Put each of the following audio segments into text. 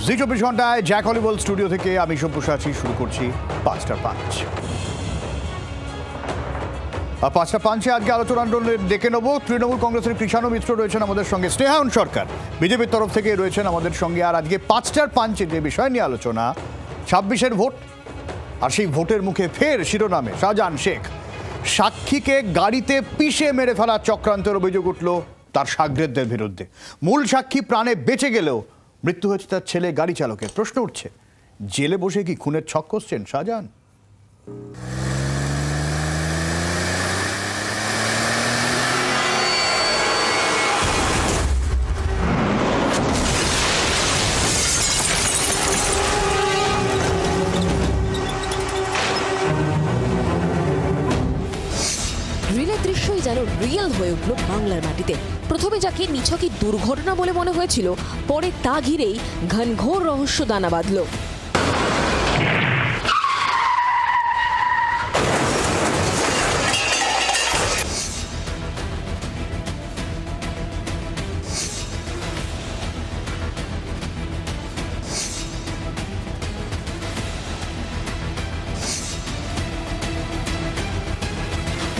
জি 24 ঘন্টায় Jack হলিবল studio থেকে আমি সব্যসাচী আছি। শুরু করছি 5টা পাঁচ। আর 5টা পাঁচে আজকে আলোচনা ডেকে নেব। তৃণমূল কংগ্রেসের কৃষাণু মিত্র রয়েছেন আমাদের সঙ্গে, স্নেহায়ন সরকার বিজেপির তরফ থেকে রয়েছেন আমাদের সঙ্গে। আর আজকে 5টার পাঁচে যে বিষয় নিয়ে আলোচনা, 26-এর ভোট, আর সেই ভোটের মুখে ফের শিরোনামে শাহজাহান শেখ। সাক্ষীকে গাড়িতে পিষে মেরে ফেলার চক্রান্তের অভিযোগ উঠল তার শাগরেদদের বিরুদ্ধে। মূল সাক্ষী প্রাণে বেঁচে গেলেও মৃত্যু হয়েছে তার ছেলে গাড়ি চালকের। প্রশ্ন উঠছে, জেলে বসে কি খুনের ছক কষছেন শাহজাহান? রিলের দৃশ্যই যেন রিয়েল হয়ে উঠল বাংলার মাটিতে। প্রথমে যাকে নিছকই দুর্ঘটনা বলে মনে হয়েছিল, পরে তা ঘিরেই ঘনঘোর রহস্য দানা বাঁধল।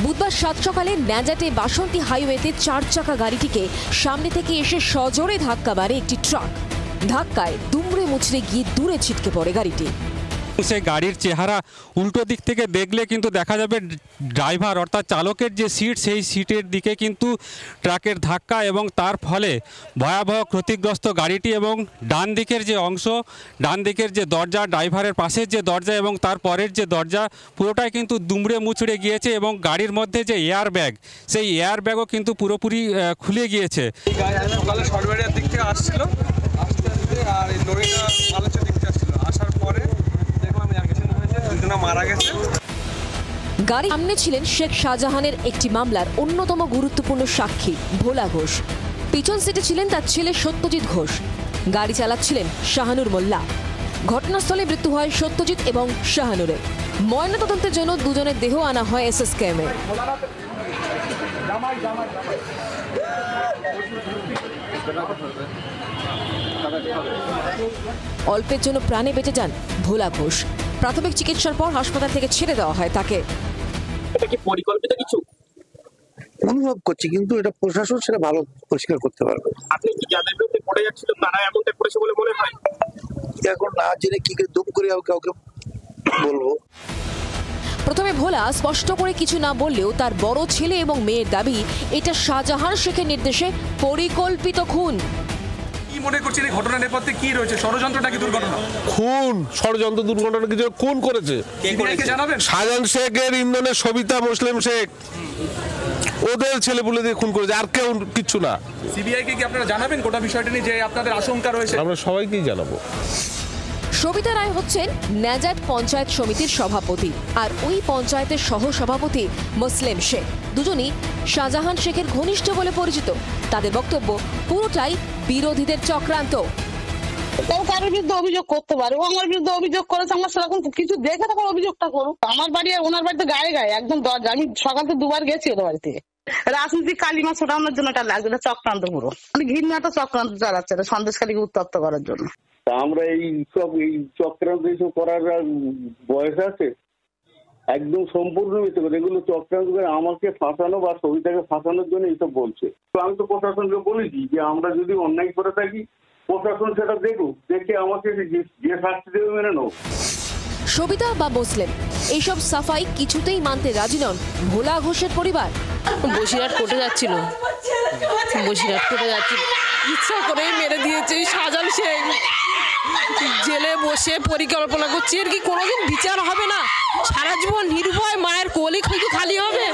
বুধবার সাত সকালে ন্যাজাটে বাসন্তী হাইওয়েতে 4 চাকা গাড়িটিকে সামনে থেকে এসে সজোরে ধাক্কা মারে একটি ট্রাক। ধাক্কায় দুমড়ে মুচড়ে গিয়ে দূরে ছিটকে পড়ে গাড়িটি। সেই গাড়ির চেহারা উল্টো দিক থেকে দেখলে কিন্তু দেখা যাবে ড্রাইভার অর্থাৎ চালকের যে সিট, সেই সিটের দিকে কিন্তু ট্রাকের ধাক্কা এবং তার ফলে ভয়াবহ ক্ষতিগ্রস্ত গাড়িটি। এবং ডান দিকের যে অংশ, ডান দিকের যে দরজা, ড্রাইভারের পাশের যে দরজা এবং তার পরের যে দরজা, পুরোটাই কিন্তু দুমড়ে মুচড়ে গিয়েছে। এবং গাড়ির মধ্যে যে এয়ার ব্যাগ, সেই এয়ার ব্যাগও কিন্তু পুরোপুরি খুলে গিয়েছে। সকালে সরবেরিয়ার দিক থেকে আসছিল, আস্তে আস্তে আর এই লরিটা আলোচনার দিক থেকে আসছিল। আসার পরে দেখলাম অ্যাক্সিডেন্ট হয়েছে, দুজনে মারা গেছে। গাড়ির সামনে ছিলেন শেখ শাহজাহানের একটি মামলার অন্যতম গুরুত্বপূর্ণ সাক্ষী ভোলা ঘোষ। পিছন সিটে ছিলেন তার ছেলে সত্যজিৎ ঘোষ। গাড়ি চালাচ্ছিলেন শাহানুর মোল্লা। ঘটনাস্থলে মৃত্যু হয় সত্যজিৎ এবং শাহানুরের। ময়নাতদন্তের জন্য দুজনের দেহ আনা হয় এসএসকেএমে। অল্পের জন্য প্রাণে বেঁচে যান ভোলা ঘোষ। প্রাথমিক চিকিৎসার পর হাসপাতাল থেকে ছেড়ে দেওয়া হয় তাকে। এটা কি পরিকল্পিত কিছু অনুভব করছি, কিন্তু এটা প্রশাসন সেটা ভালো পরিষ্কার করতে পারবে। আপনি কি যাদের বিরুদ্ধে পড়ে যাচ্ছিল তারা এমনটা করেছে বলে মনে হয়? এখন না জেনে কি করে দুম করে কাউকে বলবো। প্রথমে ভোলা স্পষ্ট করে কিছু না বললেও তার বড় ছেলে এবং মেয়ের দাবি এটা শাহজাহান শেখের নির্দেশে পরিকল্পিত খুন। কি মনে করছেন এই ঘটনার নেপথ্যে কি রয়েছে? ষড়যন্ত্রটা কি দুর্ঘটনা? খুন, ষড়যন্ত্র, দুর্ঘটনা কিছু খুন করেছে। সিবিআইকে জানাবেন? শাহজাহান শেখের ইন্ধনের সবিতা মুসলিম শেখ ওদের ছেলেপুলে দিয়ে খুন করেছে, আর কেউ কিচ্ছু না। সিবিআইকে কি আপনারা জানাবেন গোটা বিষয়টা নিয়ে, যে আপনাদের আশঙ্কা রয়েছে? আমরা সবাইকেই জানাবো। সবিতা রায় হচ্ছেন ন্যাজাট পঞ্চায়েত সমিতির সভাপতি, আর ওই পঞ্চায়েতের সহ সভাপতি মুসলিম শেখ। দুজনই শাহজাহান শেখের ঘনিষ্ঠ বলে পরিচিত। তাদের বক্তব্য পুরোটাই বিরোধীদের চক্রান্ত। কেউ কারোর বিরুদ্ধে অভিযোগ করতে পারে, ও আমার বিরুদ্ধে অভিযোগ করেছে, আমার সেরকম কিছু দেখে তখন অভিযোগটা করুক। আমার বাড়ি আর ওনার বাড়িতে গায়ে গায়ে একদম দরজা। আমি সকাল থেকে 2বার গেছি ওদের বাড়িতে। রাজনীতি কালিমা ছোটানোর জন্য এটা লাগবে, এটা চক্রান্ত পুরো। মানে ঘৃণাটা চক্রান্ত চালাচ্ছে, এটা সন্দেশখালীকে উত্তপ্ত করার জন্য। আমরা এই চক্রান্ত এইসব করার বয়স আছে? একদম সম্পূর্ণ মিথ্যে কথা। এগুলো চক্রান্ত করে আমাকে ফাঁসানো বা সবিতাকে ফাঁসানোর জন্য এইসব বলছে। তো আমি তো প্রশাসনকে বলেছি যে আমরা যদি অন্যায় করে থাকি প্রশাসন সেটা দেখুক, দেখে আমাকে যে শাস্তি দেবে মেনে নেব। সবিতা বা মুসলিম এইসব সাফাই কিছুতেই মানতে রাজি নন ভোলা ঘোষের পরিবার। বসিরহাট কোর্টে যাচ্ছিল, ইচ্ছা করেই মেরে দিয়েছে শাহজাহান শেখ। জেলে বসে পরিকল্পনা করছে, এর কি কোনোদিন বিচার হবে না? সারা জীবন নির্ভয় মায়ের কোলে হয়তো খালি হবে।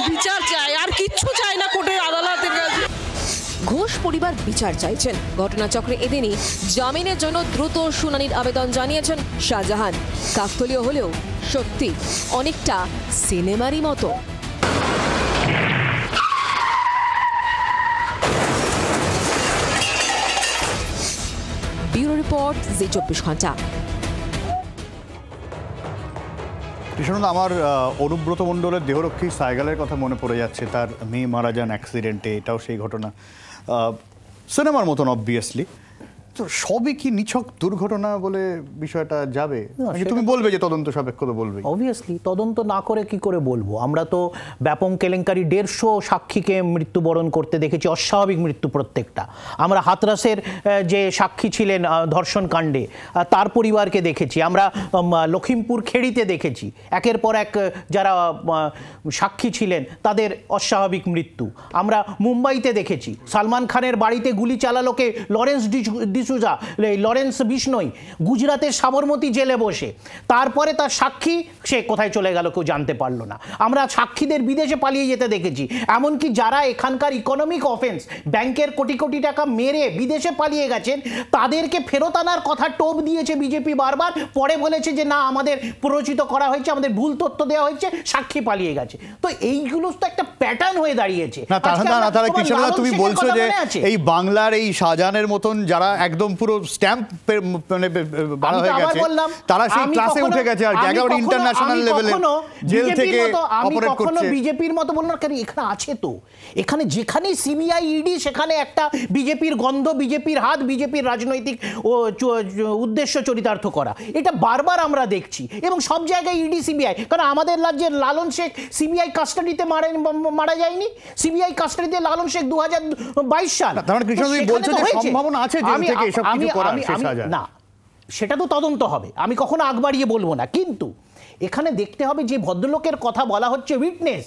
বিচার চাই, আর কিচ্ছু চাই না কোর্টের আদালতের কাছে। ঘোষ পরিবার বিচার চাইছেন। ঘটনাচক্রে এদিনই জামিনের জন্য দ্রুত শুনানির আবেদন জানিয়েছেন শাহজাহান। কাকতালীয় হলেও সত্যি অনেকটা সিনেমারই মতো। ব্যুরো রিপোর্ট, জি 24 ঘন্টা। কৃষ্ণনন্দা, আমার অনুব্রত মণ্ডলের দেহরক্ষী সাইগালের কথা মনে পড়ে যাচ্ছে। তার মেয়ে মারা যান অ্যাক্সিডেন্টে, এটাও সেই ঘটনা। সিনেমার মতন অবভিয়াসলি। তো সবই কি নিছক দুর্ঘটনা বলে বিষয়টা যাবে? তুমি বলবে যে তদন্ত সাপেক্ষ, তো বলবে অবভিয়াসলি। তদন্ত না করে কি করে বলবো? আমরা তো ব্যাপক কেলেঙ্কারি 150 সাক্ষীকে মৃত্যুবরণ করতে দেখেছি, অস্বাভাবিক মৃত্যু প্রত্যেকটা। আমরা হাতরাসের যে সাক্ষী ছিলেন ধর্ষণ কাণ্ডে তার পরিবারকে দেখেছি, আমরা লখিমপুর খেড়িতে দেখেছি একের পর এক যারা সাক্ষী ছিলেন তাদের অস্বাভাবিক মৃত্যু। আমরা মুম্বাইতে দেখেছি সালমান খানের বাড়িতে গুলি চালালোকে লরেন্স ডিসুজা, লরেন্স বিষ্ণই, গুজরাতের সাবরমতী জেলে বসে। তারপরে তার সাক্ষী সে কোথায় চলে গেল কেউ জানতে পারলো না। আমরা সাক্ষীদের বিদেশে পালিয়ে যেতে দেখেছি। এমনকি যারা এখানকার ইকোনমিক অফেন্স, ব্যাংকের কোটি কোটি টাকা মেরে বিদেশে পালিয়ে গেছেন, তাদেরকে ফেরত আনার কথা টোপ দিয়েছে বিজেপি বারবার। পরে বলেছে যে না, আমাদের প্ররোচিত করা হয়েছে, আমাদের ভুল তথ্য দেওয়া হয়েছে, সাক্ষী পালিয়ে গেছে। তো এইগুলো তো একটা প্যাটার্ন হয়ে দাঁড়িয়েছে। তুমি বলছো যে এই বাংলার এই শাহজাহানের মতন যারা একদম পুরো স্ট্যাম্প মানে বাড়া হয়ে গেছে, তারা সেই ক্লাসে উঠে গেছে আর একেবারে ইন্টারন্যাশনাল লেভেলে জেল থেকে অপারেট করছে। বিজেপির মতো বলুন না, এখানে আছে তো, এখানে যেখানে সিবিআই ইডি সেখানে একটা বিজেপির গন্ধ, বিজেপির হাত, বিজেপির রাজনৈতিক উদ্দেশ্য চরিতার্থ করা, এটা বারবার আমরা দেখছি। এবং সব জায়গায় ইডি সিবিআই, কারণ আমাদের রাজ্যের লালন শেখ সিবিআই কাস্টাডিতে মারা যায়নি। সিবিআই কাস্টাডিতে লালন শেখ 2022 সাল। না, সেটা তো তদন্ত হবে, আমি কখনো আগ বাড়িয়ে বলবো না। কিন্তু এখানে দেখতে হবে যে ভদ্রলোকের কথা বলা হচ্ছে উইটনেস,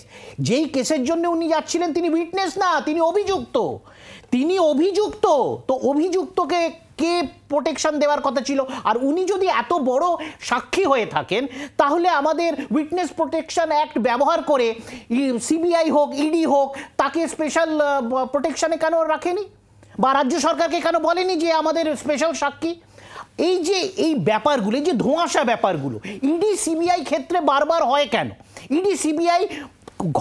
যেই কেসের জন্য উনি যাচ্ছিলেন তিনি উইটনেস না, তিনি অভিযুক্ত। তিনি অভিযুক্ত, তো অভিযুক্তকে কে প্রোটেকশন দেওয়ার কথা ছিল? আর উনি যদি এত বড় সাক্ষী হয়ে থাকেন, তাহলে আমাদের উইটনেস প্রোটেকশন অ্যাক্ট ব্যবহার করে সিবিআই হোক, ইডি হোক, তাকে স্পেশাল প্রোটেকশনে কেন রাখেনি? বা রাজ্য সরকারকে কেন বলেনি যে আমাদের স্পেশাল সাক্ষী? এই যে এই ব্যাপারগুলো, এই যে ধোঁয়াশা ব্যাপারগুলো ইডি সিবিআই ক্ষেত্রে বারবার হয় কেন? ইডি সিবিআই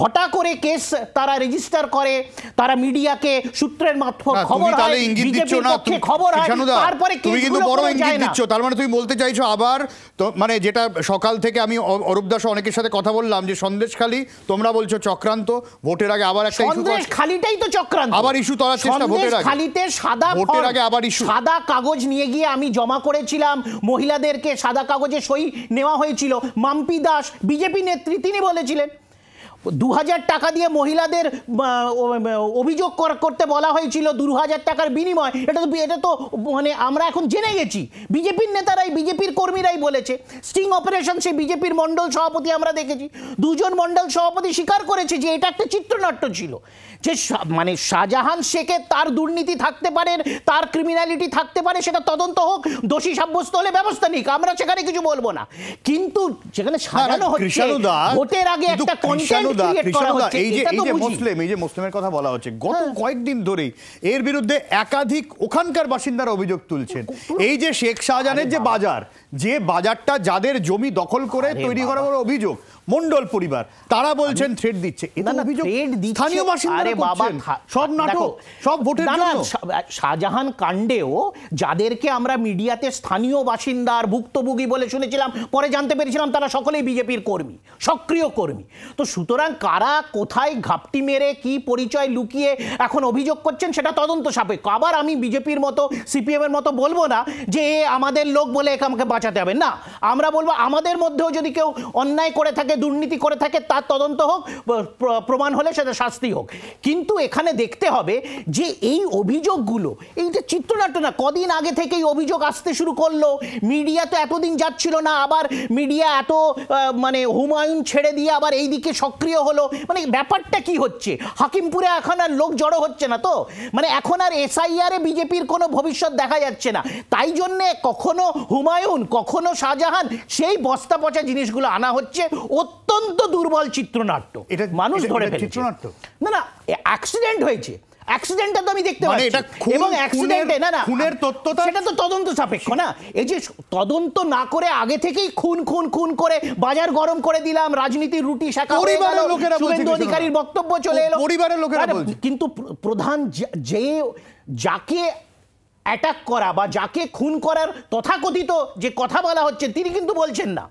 ঘটা করে কেস তারা রেজিস্টার করে, তারা মিডিয়াকে সূত্রের মারফত খবর হয়, বিজেপির পক্ষে খবর হয়, তারপরে তুমি কিন্তু বড় ইঙ্গিত দিচ্ছ। তার মানে তুমি বলতে চাইছো আবার তো, মানে যেটা সকাল থেকে আমি অরূপ দাস অনেকের সাথে কথা বললাম যে সন্দেশখালী তোমরা বলছো চক্রান্ত, ভোটের আগে আবার একটা ইস্যু, সন্দেশখালীটাই তো চক্রান্ত, আবার ইস্যু তোলার চেষ্টা ভোটের আগে। খালিতে ভোটের আগে আবার ইস্যু, সাদা কাগজ নিয়ে গিয়ে আমি জমা করেছিলাম, মহিলাদেরকে সাদা কাগজে সই নেওয়া হয়েছিল। মাম্পি দাস বিজেপি নেত্রী, তিনি বলেছিলেন 2000 টাকা দিয়ে মহিলাদের অভিযোগ করতে বলা হয়েছিল, 2000 টাকার বিনিময়। এটা তো মানে আমরা এখন জেনে গেছি, বিজেপির নেতারাই, বিজেপির কর্মীরাই বলেছে। স্টিং অপারেশন সে বিজেপির মণ্ডল সভাপতি আমরা দেখেছি, 2 জন মণ্ডল সভাপতি স্বীকার করেছে যে এটা একটা চিত্রনাট্য ছিল। যে মানে শাহজাহান শেখের তার দুর্নীতি থাকতে পারে, তার ক্রিমিনালিটি থাকতে পারে, সেটা তদন্ত হোক, দোষী সাব্যস্ত হলে ব্যবস্থা নিক, আমরা সেখানে কিছু বলবো না। কিন্তু যেখানে সাজানো হচ্ছে ভোটের আগে একটা কন্টেন্ট ক্রিয়েট করা হচ্ছে, এটা তো বুঝি। এই যে মুসলিমের কথা বলা হচ্ছে, গত কয়েকদিন ধরেই এর বিরুদ্ধে একাধিক ওখানকার বাসিন্দারা অভিযোগ তুলছেন। এই যে শেখ শাহজাহানের যে বাজার, যে বাজারটা যাদের জমি দখল করে তৈরি করা অভিযোগ, মন্ডল পরিবার, তারা বলছেন থ্রেট দিচ্ছে। স্থানীয় বাসিন্দারা বলছেন সব নাটক, সব ভোটের জন্য। শাহজাহান কাণ্ডেও যাদেরকে আমরা মিডিয়াতে স্থানীয় বাসিন্দার ভুক্তভোগী বলে শুনেছিলাম, পরে জানতে পেরেছিলাম তারা সকলেই বিজেপির কর্মী, সক্রিয় কর্মী। তো সুতরাং কারা কোথায় ঘাপটি মেরে কি পরিচয় লুকিয়ে এখন অভিযোগ করছেন সেটা তদন্ত সাপেক্ষ। আবার আমি বিজেপির মতো, সিপিএম এর মতো বলবো না যে আমাদের লোক বলে আমাকে বাঁচাতে হবে না। আমরা বলবো আমাদের মধ্যেও যদি কেউ অন্যায় করে থাকে, দুর্নীতি করে থাকে, তার তদন্ত হোক, প্রমাণ হলে সেটা শাস্তি হোক। কিন্তু এখানে দেখতে হবে যে এই অভিযোগগুলো, এইটা চিত্রনাট্য না। কদিন আগে থেকেই অভিযোগ আসতে শুরু করলো, মিডিয়া তো এতদিন যাচ্ছিল না, আবার মিডিয়া এত মানে হুমায়ুন ছেড়ে দিয়ে আবার এই দিকে সক্রিয় হলো। মানে ব্যাপারটা কি হচ্ছে? হাকিমপুরে এখন আর লোক জড়ো হচ্ছে না তো, মানে এখন আর এসআইআর এ বিজেপির কোনো ভবিষ্যৎ দেখা যাচ্ছে না। তাই জন্যে কখনো হুমায়ুন, কখনো শাহজাহান, সেই বস্তা পচা জিনিসগুলো আনা হচ্ছে। অত্যন্ত দুর্বল চিত্রনাট্য, এটা মানুষ ধরে ফেলেছে। চিত্রনাট্য না, না, অ্যাক্সিডেন্ট হয়েছে, অ্যাক্সিডেন্টটা তো আমি দেখতে পাচ্ছি, এবং অ্যাক্সিডেন্টে না না খুনের তথ্যটা সেটা তো তদন্ত সাপেক্ষ না। এই যে তদন্ত না করে আগে থেকেই খুন খুন খুন করে বাজার গরম করে দিলাম, রাজনীতির রুটি শাখা হয়ে গেল, শুভেন্দু অধিকারীর বক্তব্য চলে এলো, পরিবারের লোকেরা বলছে। কিন্তু প্রধান যে যাকে অ্যাটাক করা বা যাকে খুন করার তথাকথিত যে কথা বলা হচ্ছে, তিনি কিন্তু বলছেন না।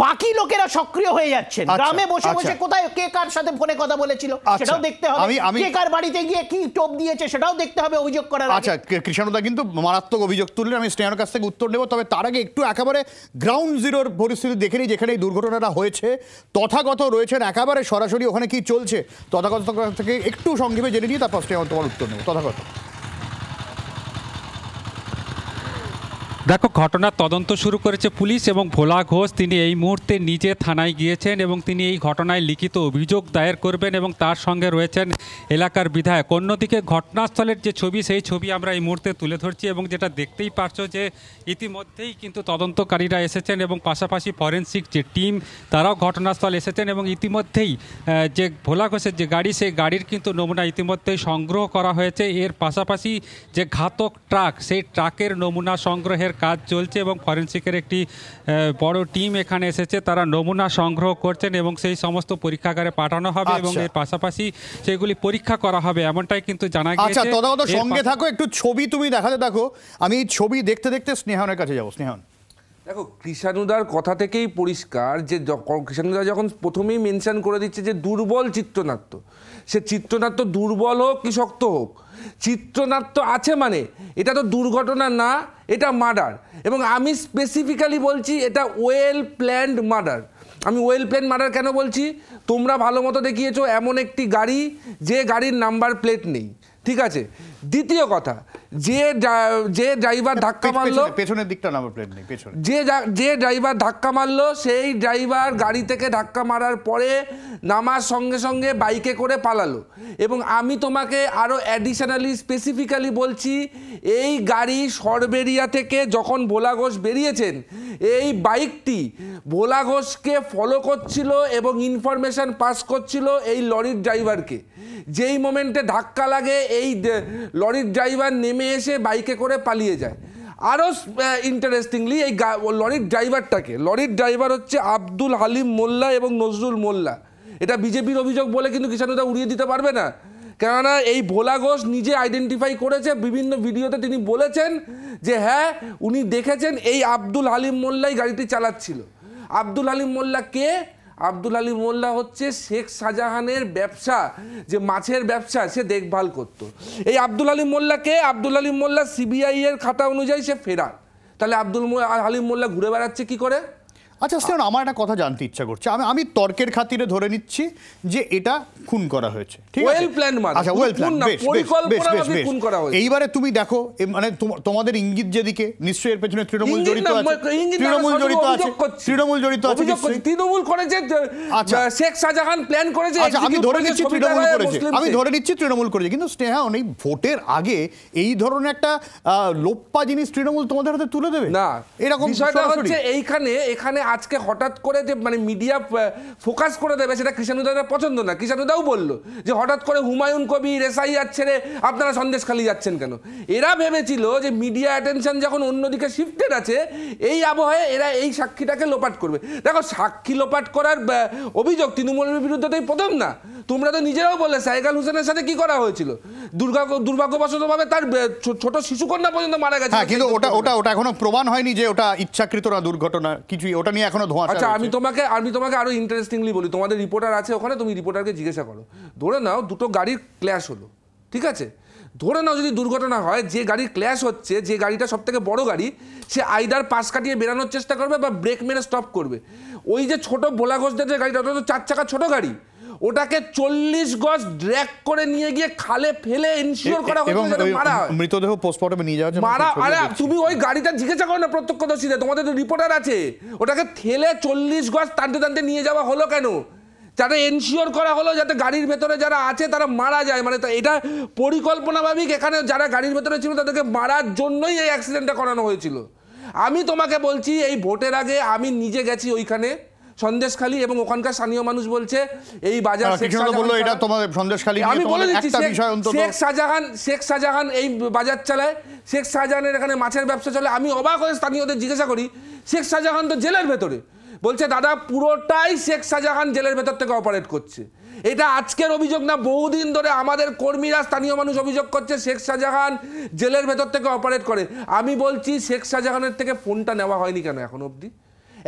বাকি লোকেরা সক্রিয় হয়ে যাচ্ছেন, আচ্ছা, গ্রামে বসে বসে আচ্ছা। কোথায় কে কার সাথে ফোনে কথা বলেছিল সেটাও দেখতে হবে, কে কার বাড়িতে গিয়ে কি টোপ দিয়েছে সেটাও দেখতে হবে অভিযোগ করার আগে। আচ্ছা, কৃষ্ণদা কিন্তু মারাত্মক অভিযোগ তুললেন, আমি স্নেহার কাছ থেকে উত্তর নেব, তবে তার আগে একটু একেবারে গ্রাউন্ড জিরোর পরিস্থিতি দেখে নিই, যেখানে এই দুর্ঘটনাটা হয়েছে। তথাগত রয়েছেন একেবারে সরাসরি, ওখানে কি চলছে তথাগত থেকে একটু সংক্ষেপে জেনে নিয়ে তারপর স্নেহা তোমার উত্তর নেব। তথাগত। দেখো, ঘটনার তদন্ত শুরু করেছে পুলিশ এবং ভোলা ঘোষ তিনি এই মুহূর্তে নিজে থানায় গিয়েছেন এবং তিনি এই ঘটনায় লিখিত অভিযোগ দায়ের করবেন এবং তার সঙ্গে রয়েছেন এলাকার বিধায়ক। অন্যদিকে ঘটনাস্থলের যে ছবি, সেই ছবি আমরা এই মুহূর্তে তুলে ধরছি এবং যেটা দেখতেই পারছো যে ইতিমধ্যেই কিন্তু তদন্তকারীরা এসেছেন এবং পাশাপাশি ফরেনসিক যে টিম তারাও ঘটনাস্থল এসেছেন এবং ইতিমধ্যেই যে ভোলা ঘোষের যে গাড়ি, সেই গাড়ির কিন্তু নমুনা ইতিমধ্যেই সংগ্রহ করা হয়েছে। এর পাশাপাশি যে ঘাতক ট্রাক, সেই ট্রাকের নমুনা সংগ্রহের কাজ চলছে এবং ফরেনসিকের একটি বড় টিম এখানে এসেছে, তারা নমুনা সংগ্রহ করছেন এবং সেই সমস্ত পরীক্ষাগারে পাঠানো হবে এবং এর পাশাপাশি সেগুলি পরীক্ষা করা হবে, এমনটাই কিন্তু জানা গিয়েছে। আচ্ছা, তদাগত সঙ্গে থাকো, একটু ছবি তুমি দেখাতে থাকো, আমি এই ছবি দেখতে দেখতে স্নেহানের কাছে যাবো। স্নেহান, দেখো, কৃষাণুদার কথা থেকেই পরিষ্কার যে কৃষাণুদা যখন প্রথমেই মেনশন করে দিচ্ছে যে দুর্বল চিত্রনাট্য, সে চিত্রনাট্য দুর্বল হোক কি শক্ত হোক, চিত্রনাট্য আছে মানে এটা তো দুর্ঘটনা না, এটা মার্ডার। এবং আমি স্পেসিফিক্যালি বলছি এটা ওয়েল প্ল্যান্ড মার্ডার। আমি ওয়েল প্ল্যান্ড মার্ডার কেন বলছি, তোমরা ভালো মতো দেখিয়েছো এমন একটি গাড়ি যে গাড়ির নাম্বার প্লেট নেই, ঠিক আছে। দ্বিতীয় কথা, যে ড্রাইভার ধাক্কা মারলো, পেছনের দিকটা নাম্বার প্লেট নেই, পেছনে যে ড্রাইভার ধাক্কা মারলো সেই ড্রাইভার গাড়ি থেকে ধাক্কা মারার পরে নামার সঙ্গে সঙ্গে বাইকে করে পালালো। এবং আমি তোমাকে আরও অ্যাডিশনালি স্পেসিফিক্যালি বলছি, এই গাড়ি সরবেরিয়া থেকে যখন ভোলা ঘোষ বেরিয়েছেন, এই বাইকটি ভোলা ঘোষকে ফলো করছিল এবং ইনফরমেশন পাস করছিল এই লরির ড্রাইভারকে। যেই মোমেন্টে ধাক্কা লাগে এই লরির ড্রাইভার নেমে এসে বাইকে করে পালিয়ে যায়। আরও ইন্টারেস্টিংলি এই লরির ড্রাইভার হচ্ছে আব্দুল হালিম মোল্লা এবং নজরুল মোল্লা। এটা বিজেপির অভিযোগ বলে কিন্তু কৃষাণুদা উড়িয়ে দিতে পারবে না, কেননা এই ভোলা ঘোষ নিজে আইডেন্টিফাই করেছে, বিভিন্ন ভিডিওতে তিনি বলেছেন যে হ্যাঁ উনি দেখেছেন এই আব্দুল হালিম মোল্লাই গাড়িটি চালাচ্ছিল। আব্দুল হালিম মোল্লা কে? আব্দুল হালিম মোল্লা হচ্ছে শেখ শাহজাহানের ব্যবসা, যে মাছের ব্যবসা, সে দেখভাল করত। এই আব্দুল হালিম মোল্লা কে? আব্দুল হালিম মোল্লা সিবিআই এর খাতা অনুযায়ী সে ফেরার। তাহলে আব্দুল হালিম মোল্লা ঘুরে বেড়াচ্ছে কি করে? আচ্ছা স্নেহন, আমার একটা কথা জানতে ইচ্ছা করছে, আমি তর্কের খাতিরে ধরে নিচ্ছি যে এটা খুন করা হয়েছে, ঠিক আছে? ওয়েল প্ল্যান মানে, আচ্ছা, ওয়েল প্ল্যান, পরিকল্পনাভাবে খুন করা হয়েছে। এইবারে তুমি দেখো, মানে তোমাদের ইঙ্গিত যেদিকে, নিশ্চয়ই এর পেছনে তৃণমূল জড়িত আছে, তৃণমূল জড়িত আছে নিশ্চয়ই। তৃণমূল করেছে, শেখ শাহজাহান প্ল্যান করেছে। আচ্ছা, আমি ধরে নিচ্ছি তৃণমূল করেছে, কিন্তু স্নেহা অনেক ভোটের আগে এই ধরনের একটা লোপ্পা জিনিস তৃণমূল তোমাদের হাতে তুলে দেবে না, এরকম বিষয়টা হচ্ছে এখানে আজকে হঠাৎ করে যে মানে মিডিয়া ফোকাস করে দেবে, সেটা কৃষাণুদার পছন্দ না। কৃষাণুদাও বললো যে হঠাৎ করে হুমায়ুন কবির, এসআই যাচ্ছে রে, আপনারা সন্দেশখালি যাচ্ছেন কেন? এরা ভেবেছিল যে মিডিয়া অ্যাটেনশন যখন অন্যদিকে শিফটেড আছে, এই আবহাওয়ায় এরা এই সাক্ষীটাকে লোপাট করবে। দেখো, সাক্ষী লোপাট করার অভিযোগ তৃণমূলের বিরুদ্ধে তো প্রথম না। তোমরা তো নিজেরাও বললে সাইগাল হোসেনের সাথে কি করা হয়েছিল, দুর্ভাগ্যবশতভাবে তার ছোট শিশুকন্যা পর্যন্ত মারা গেছে। কিন্তু ওটা এখনো প্রমাণ হয়নি যে ওটা ইচ্ছাকৃত না দুর্ঘটনা, কিছুই ওটা নিয়ে এখনো ধোঁয়াশা। আচ্ছা, আমি তোমাকে আরো ইন্টারেস্টিংলি বলি, তোমাদের রিপোর্টার আছে ওখানে, তুমি রিপোর্টারকে জিজ্ঞাসা করো। ধরে নাও দুটো গাড়ির ক্ল্যাশ হলো, ঠিক আছে? ধরে নাও যদি দুর্ঘটনা হয়, যে গাড়ির ক্ল্যাশ হচ্ছে, যে গাড়িটা সব থেকে বড় গাড়ি, সে আইদার পাশ কাটিয়ে বেরানোর চেষ্টা করবে বা ব্রেক মেরে স্টপ করবে। ওই যে ছোট ভোলা ঘোষদের যে গাড়িটা, ওটা তো 4 চাকা ছোট গাড়ি, ওটাকে 40 গজ ড্র্যাগ করে নিয়ে গিয়ে খালে ফেলে এনশিওর করা হয়েছে যাতে মারা হয়, মৃতদেহ পোস্টমর্টমে নিয়ে যাওয়া মারা। আরে তুমি ওই গাড়িটা জিজ্ঞাসা করো না প্রত্যক্ষদর্শীদের, তোমাদের তো রিপোর্টার আছে। ওটাকে ঠেলে 40 গজ টানতে টানতে নিয়ে যাওয়া হলো কেন? যাতে এনশিওর করা হলো যাতে গাড়ির ভেতরে যারা আছে তারা মারা যায়। মানে এটা পরিকল্পনাভাবিক, এখানে যারা গাড়ির ভেতরে ছিল তাদেরকে মারার জন্যই এই অ্যাক্সিডেন্টটা করানো হয়েছিল। আমি তোমাকে বলছি, এই ভোটের আগে আমি নিজে গেছি ওইখানে সন্দেশখালী, এবং ওখানকার স্থানীয় মানুষ বলছে এই বাজার আমি বলে দিচ্ছি, শেখ শাহজাহান এই বাজার চালায়, শেখ শাহজাহানের এখানে মাছের ব্যবসা চলে। আমি অবাক হয়ে স্থানীয়দের জিজ্ঞাসা করি, শেখ শাহজাহান তো জেলের ভেতরে, বলছে দাদা পুরোটাই শেখ শাহজাহান জেলের ভেতর থেকে অপারেট করছে। এটা আজকের অভিযোগ না, বহুদিন ধরে আমাদের কর্মীরা, স্থানীয় মানুষ অভিযোগ করছে শেখ শাহজাহান জেলের ভেতর থেকে অপারেট করে। আমি বলছি শেখ শাহজাহানের থেকে ফোনটা নেওয়া হয়নি কেন এখন অবধি?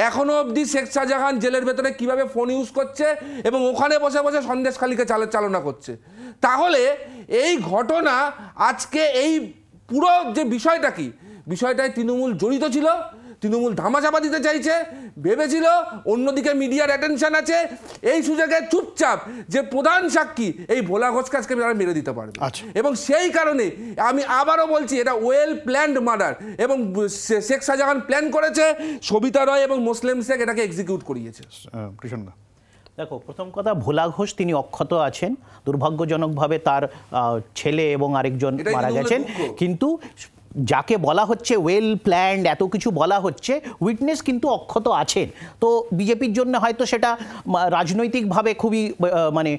এখনো অবধি শেখ শাহজাহান জেলের ভেতরে কিভাবে ফোন ইউজ করছে এবং ওখানে বসে বসে সন্দেশখালীকে চালনা করছে। তাহলে এই ঘটনা আজকে এই পুরো যে বিষয়টা কি, বিষয়টায় তৃণমূল জড়িত ছিল, তৃণমূল ধামাচাপা দিতে চাইছে, ভেবেছিল অন্যদিকে মিডিয়ার অ্যাটেনশন আছে, এই সুযোগে চুপচাপ যে প্রধান সাক্ষী এই ভোলা ঘোষকে আজকে তারা মেরে দিতে পারবে। এবং সেই কারণে আমি আবারও বলছি এটা ওয়েল প্ল্যান্ড মার্ডার, এবং শেখ শাহজাহান প্ল্যান করেছে, সবিতা রয় এবং মুসলিম শেখ এটাকে এক্সিকিউট করিয়েছে। কৃষ্ণদা, দেখো, প্রথম কথা, ভোলা ঘোষ তিনি অক্ষত আছেন, দুর্ভাগ্যজনকভাবে তার ছেলে এবং আরেকজন মারা গেছেন, কিন্তু যাকে বলা হচ্ছে ওয়েল প্ল্যান্ড, এত কিছু বলা হচ্ছে, উইটনেস কিন্তু অক্ষত আছেন। তো বিজেপির জন্য হয়তো সেটা রাজনৈতিকভাবে খুবই মানে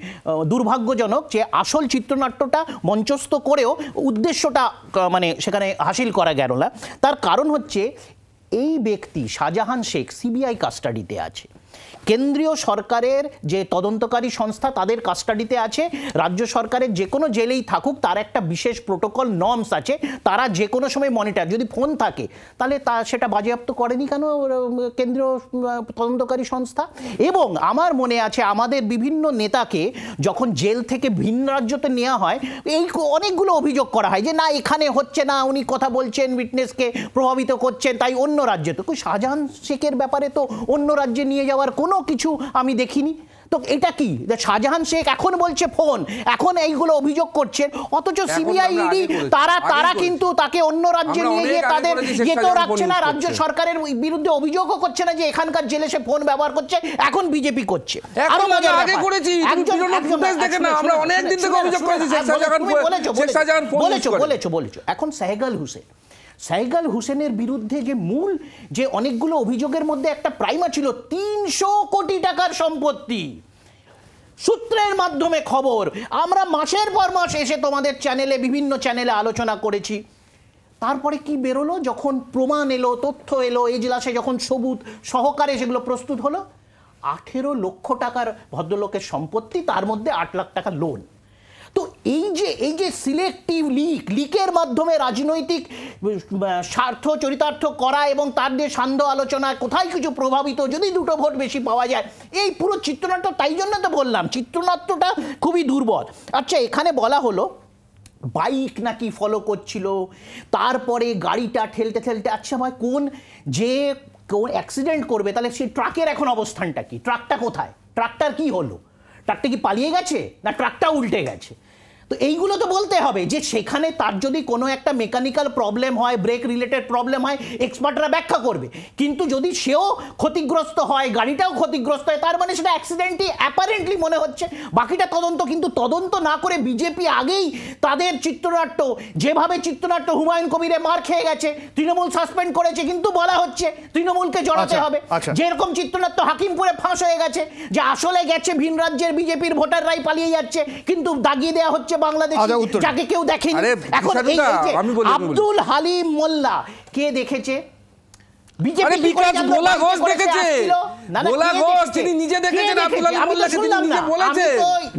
দুর্ভাগ্যজনক যে আসল চিত্রনাট্যটা মঞ্চস্থ করেও উদ্দেশ্যটা মানে সেখানে হাসিল করা গেল না। তার কারণ হচ্ছে এই ব্যক্তি শাহজাহান শেখ সিবিআই কাস্টাডিতে আছে, কেন্দ্রীয় সরকারের যে তদন্তকারী সংস্থা তাদের কাস্টাডিতে আছে, রাজ্য সরকারের যে কোনো জেলেই থাকুক তার একটা বিশেষ প্রোটোকল নর্মস আছে, তারা যে কোনো সময় মনিটর, যদি ফোন থাকে তাহলে সেটা বাজেয়াপ্ত করেনি কেন কেন্দ্রীয় তদন্তকারী সংস্থা? এবং আমার মনে আছে আমাদের বিভিন্ন নেতাকে যখন জেল থেকে ভিন্ন রাজ্যতে নেওয়া হয়, এই অনেকগুলো অভিযোগ করা হয় যে না এখানে হচ্ছে না, উনি কথা বলছেন, উইটনেসকে প্রভাবিত করছেন, তাই অন্য রাজ্যে। তো শাহজাহান শেখের ব্যাপারে তো অন্য রাজ্যে নিয়ে যাওয়ার কোনো কিছু আমি দেখিনি। তো এটা কি শাহজাহান শেখ এখন বলছে ফোন, এখন এইগুলো অভিযোগ করছেন, অথচ সিবিআই ইডি তারা কিন্তু তাকে অন্য রাজ্যে নিয়ে গিয়ে তাদের যেতেও রাখছে না, রাজ্য সরকারের বিরুদ্ধে অভিযোগও করছে না যে এখানকার জেলে সে ফোন ব্যবহার করছে, এখন বিজেপি করছে। আরো মজার বলেছো এখন সাহেগাল হোসেনের বিরুদ্ধে যে মূল যে অনেকগুলো অভিযোগের মধ্যে একটা প্রাইমা ছিল 300 কোটি টাকার সম্পত্তি। সূত্রের মাধ্যমে খবর, আমরা মাসের পর মাস এসে তোমাদের চ্যানেলে বিভিন্ন চ্যানেলে আলোচনা করেছি। তারপরে কি বেরোলো, যখন প্রমাণ এলো, তথ্য এলো, এজলাসে যখন সবুত সহকারে সেগুলো প্রস্তুত হলো, 18 লক্ষ টাকার ভদ্রলোকের সম্পত্তি, তার মধ্যে 8 লাখ টাকা লোন। তো এই যে সিলেক্টিভ লিকের মাধ্যমে রাজনৈতিক স্বার্থ চরিতার্থ করা এবং তার দিয়ে সান্ধ্য আলোচনায় কোথায় কিছু প্রভাবিত, যদি 2টো ভোট বেশি পাওয়া যায়, এই পুরো চিত্রনাট্য, তাই জন্য তো বললাম চিত্রনাট্যটা খুবই দুর্বল। আচ্ছা, এখানে বলা হলো বাইক নাকি ফলো করছিল, তারপরে গাড়িটা ঠেলতে ঠেলতে, আচ্ছা ভাই কোন অ্যাক্সিডেন্ট করবে তাহলে সেই ট্রাকের এখন অবস্থানটা কি, ট্রাকটা কোথায়, ট্রাকটার কি হলো, ট্রাকটা কি পালিয়ে গেছে না ট্রাকটা উল্টে গেছে? তো এইগুলো তো বলতে হবে যে সেখানে তার যদি কোনো একটা মেকানিক্যাল প্রবলেম হয়, ব্রেক রিলেটেড প্রবলেম হয়, এক্সপার্টরা ব্যাখ্যা করবে। কিন্তু যদি সেও ক্ষতিগ্রস্ত হয়, গাড়িটাও ক্ষতিগ্রস্ত হয়, তার মানে সেটা অ্যাক্সিডেন্টই অ্যাপারেন্টলি মনে হচ্ছে। বাকিটা তদন্ত, কিন্তু তদন্ত না করে বিজেপি আগেই তাদের চিত্রনাট্য, যেভাবে চিত্রনাট্য হুমায়ুন কবিরে মার খেয়ে গেছে, তৃণমূল সাসপেন্ড করেছে, কিন্তু বলা হচ্ছে তৃণমূলকে জড়াতে হবে। যেরকম চিত্রনাট্য হাকিমপুরে ফাঁস হয়ে গেছে, যে আসলে গেছে ভিন রাজ্যের বিজেপির ভোটাররাই পালিয়ে যাচ্ছে, কিন্তু দাগিয়ে দেওয়া হচ্ছে বাংলাদেশ, যাকে কেউ দেখেনি। এখন আব্দুল হালিম মোল্লা কে দেখেছে? বিজেপি বিকাশ ভোলা ঘোষ দেখেছে, ভোলা ঘোষ তিনি নিজে দেখেছেন আব্দুল হালিম মোল্লাকে, তিনি নিজে বলেছে,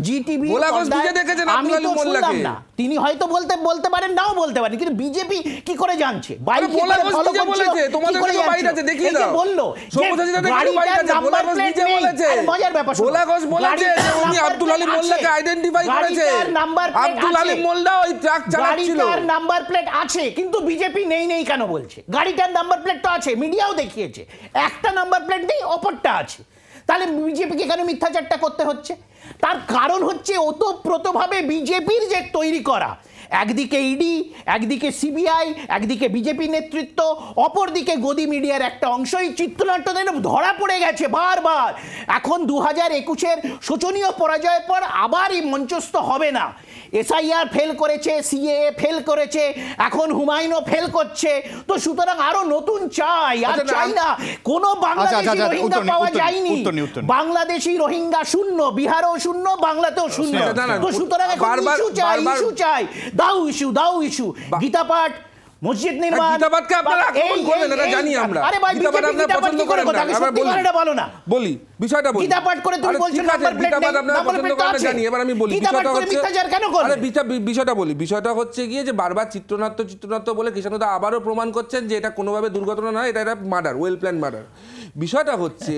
জিটিভি ভোলা ঘোষ নিজে দেখেছেন আব্দুল হালিম মোল্লাকে। তিনি হয়তো বলতে পারেন, নাও বলতে পারেন, কিন্তু বিজেপি কি করে জানছে? বাইরে ভোলা ঘোষ নিজে বলেছে, তোমাদের কাছে বাইরে আছে, দেখিয়ে দাও, বললো সৌমসাজিদের কাছে বাইরে আছে, ভোলা ঘোষ নিজে বলেছে, মজার ব্যাপার, ভোলা ঘোষ বলেছে যে উনি আব্দুল হালিম মোল্লাকে আইডেন্টিফাই করেছে, আব্দুল হালিম মোল্লা ওই ট্রাক চালাচ্ছিল, গাড়িটার নাম্বার প্লেট আছে, কিন্তু বিজেপি নেই কেন বলছে? গাড়িটার নাম্বার প্লেট তো আছে, মিডিয়াও দেখিয়েছে, একটা নাম্বার প্লেট নেই, অপরটা আছে, তাহলে বিজেপিকে কেন মিথ্যাচারটা করতে হচ্ছে? তার কারণ হচ্ছে ওতপ্রোতভাবে বিজেপির যে তৈরি করা, একদিকে ইডি, একদিকে সিবিআই, একদিকে বিজেপি নেতৃত্ব, অপরদিকে গদি মিডিয়ার একটা অংশই চিত্রনাট্য ধরা পড়ে গেছে বারবার। এখন 2021-এর শোচনীয় পরাজয়ের পর আবার এই মঞ্চস্থ হবে না। এসআইআর ফেল করেছে, সিএএ ফেল করেছে, এখন হুমায়ুনও ফেল করছে। তো সুতরাং আরো নতুন চাই, আর চাই না কোনো বাংলাদেশি রোহিঙ্গা পাওয়া যায়নি, বাংলাদেশি রোহিঙ্গা শূন্য, বিহারও শূন্য, বাংলাতেও শূন্য। তো সুতরাং ইস্যু চাই, দাও ইস্যু, গীতা পাঠ মসজিদ নির্মাণ, গীতাপাঠকে আপনারা আক্রমণ করবেন, এটা জানি আমরা। আরে ভাই, গীতাপাঠ বিজেপি আপনারা পছন্দ করেন না, আবার বলি বলো না, বলি বিষয়টা বলি। গীতাপাঠ করে তুমি আরে বলছো ঠিক আছে, নাম্বার প্লেট গীতাপাঠ নেই, আপনারা নাম্বার পছন্দ প্লেট করেন না আছে। জানি, এবার আমি বলি গীতাপাঠ বিষয়টা করে হচ্ছে, মিথ্যাচার কেন করবে? আরে বিষয়টা বলি, বিষয়টা হচ্ছে গিয়ে যে বারবার চিত্রনাট্য বলে কৃষ্ণদা আবারও প্রমাণ করছেন যে এটা কোনোভাবে দুর্ঘটনা নয়, এটা মার্ডার, ওয়েল প্ল্যান মার্ডার। বিষয়টা হচ্ছে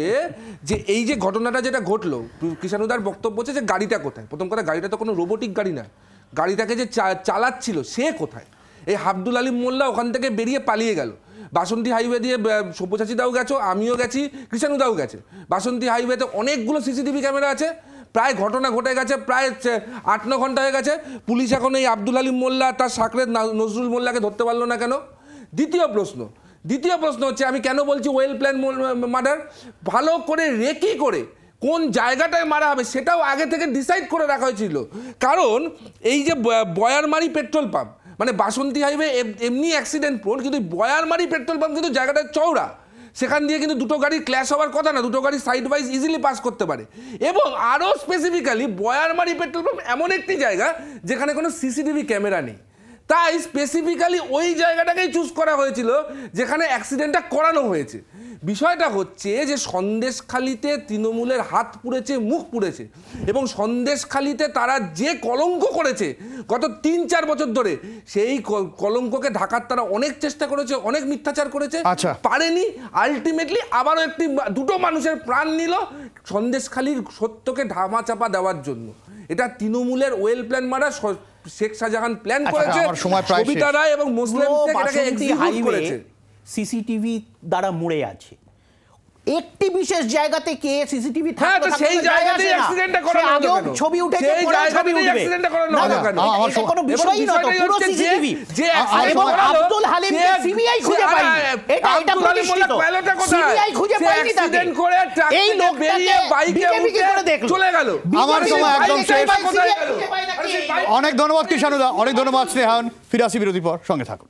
যে এই যে ঘটনাটা যেটা ঘটলো, কৃষ্ণদার বক্তব্য হচ্ছে যে গাড়িটা কোথায়। প্রথম কথা, গাড়িটা তো কোনো রোবোটিক গাড়ি না, গাড়িটাকে যে চালাচ্ছিল সে কোথায়? এই আব্দুল আলিম মোল্লা ওখান থেকে বেরিয়ে পালিয়ে গেল। বাসন্তী হাইওয়ে দিয়ে সব্যসাচীদাও গেছো, আমিও গেছি, কৃষ্ণদাও গেছে। বাসন্তী হাইওয়েতে অনেকগুলো সিসিটিভি ক্যামেরা আছে, প্রায় ঘটনা ঘটে গেছে, প্রায় 8-9 ঘন্টা হয়ে গেছে। পুলিশ এখন এই আব্দুল আলিম মোল্লা তার সাকরেদ নজরুল মোল্লাকে ধরতে পারলো না কেন? দ্বিতীয় প্রশ্ন হচ্ছে, আমি কেন বলছি ওয়েল প্ল্যান মার্ডার, ভালো করে রেকি করে কোন জায়গাটায় মারা হবে সেটাও আগে থেকে ডিসাইড করে রাখা হয়েছিল। কারণ এই যে বয়ারমারি পেট্রোল পাম্প, মানে বাসন্তী হাইওয়ে এমনি অ্যাক্সিডেন্ট প্রোন, কিন্তু বয়ারমারি পেট্রোল পাম্প কিন্তু জায়গাটা চওড়া, সেখান দিয়ে কিন্তু দুটো গাড়ি ক্ল্যাশ হওয়ার কথা না, দুটো গাড়ি সাইড ওয়াইজ ইজিলি পাস করতে পারে। এবং আরও স্পেসিফিক্যালি বয়ারমারি পেট্রোল পাম্প এমন একটি জায়গা যেখানে কোনো সিসিটিভি ক্যামেরা নেই, তাই স্পেসিফিক্যালি ওই জায়গাটাকেই চুজ করা হয়েছিল যেখানে অ্যাক্সিডেন্টটা করানো হয়েছে। বিষয়টা হচ্ছে যে সন্দেশখালিতে তৃণমূলের হাত পুড়েছে, মুখ পুড়েছে, এবং সন্দেশখালিতে তারা যে কলঙ্ক করেছে গত 3-4 বছর ধরে, সেই কলঙ্ককে ঢাকার তারা অনেক চেষ্টা করেছে, অনেক মিথ্যাচার করেছে, পারেনি। আলটিমেটলি আবারও দুটো মানুষের প্রাণ নিল সন্দেশখালির সত্যকে ধামাচাপা দেওয়ার জন্য। এটা তৃণমূলের ওয়েল প্ল্যান মারা, শেখ শাহজাহান প্ল্যান করেছে, কবিতা রায় এবং মুসলিম এটাকে এক্সিকিউট করেছে। সিসিটিভি দ্বারা মুড়ে আছে একটি বিশেষ জায়গাতে, কে সিসিটিভি থাকতো সেই জায়গাতেই অ্যাক্সিডেন্টটা করানো হলো কেন? ছবি উঠেছে, সেই জায়গাতেই অ্যাক্সিডেন্টটা করানো হলো কেন? এটা কোনো বিষয়ই না, তো পুরো সিসিটিভি। এবং আব্দুল হালিমকে সিবিআই খুঁজে পায়নি, এটা প্রতিষ্ঠিত, সিবিআই খুঁজে পায়নি তাকে। এই লোকটাকে বিজেপি কি করে দেখলো? চলে গেল। আমার সময় একদম শেষ। অনেক ধন্যবাদ কৃষ্ণদা, অনেক ধন্যবাদ স্নেহান। ফিরে আসি বিরতির পর, সঙ্গে থাকুন।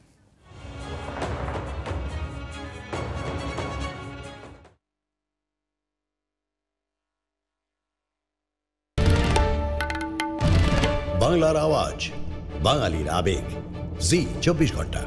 বাংলার আওয়াজ, বাঙালির আবেগ, জি 24 ঘন্টা।